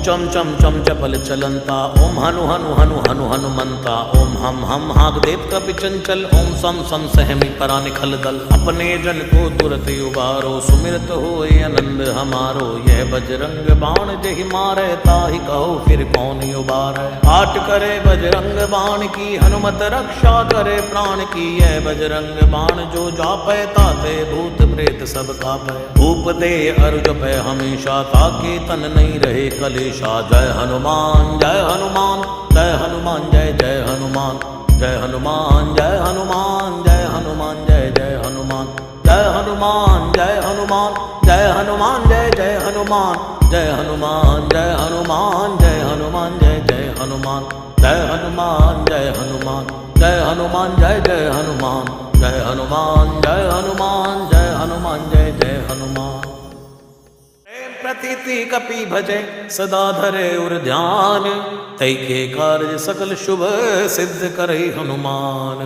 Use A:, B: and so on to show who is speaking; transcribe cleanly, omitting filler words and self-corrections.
A: चम चम चम चपल चलंता, ओम हनु हनु हनु हनु हनुमंता, ओम हम हाग देव कपि चंचल, ओम सम सम सहमी परा निखल दल। अपने जन को तुरत उबारो, सुमिरत होए आनंद हमारो। यह बजरंग बाण जहि मारे, ताहि कहो फिर कौन उबारे। आट करे बजरंग बाण की, हनुमत रक्षा करे प्राण की। यह बजरंग बाण जो जापै, ताते भूत प्रेत सब कापै। भूप दे अरु जपै हमेशा, ताके तन नहीं रहे कलेशा। जय हनुमान जय हनुमान जय हनुमान जय जय हनुमान। जय हनुमान जय हनुमान जय हनुमान जय जय हनुमान। जय हनुमान जय हनुमान जय हनुमान जय जय हनुमान। जय हनुमान जय हनुमान जय हनुमान जय जय हनुमान। जय हनुमान जय हनुमान जय हनुमान जय जय हनुमान। जय हनुमान जय हनुमान जय हनुमान जय जय हनुमान। प्रतीति कपि भजे सदा धरे उर ध्यान, तै के कार्य सकल शुभ सिद्ध करे हनुमान।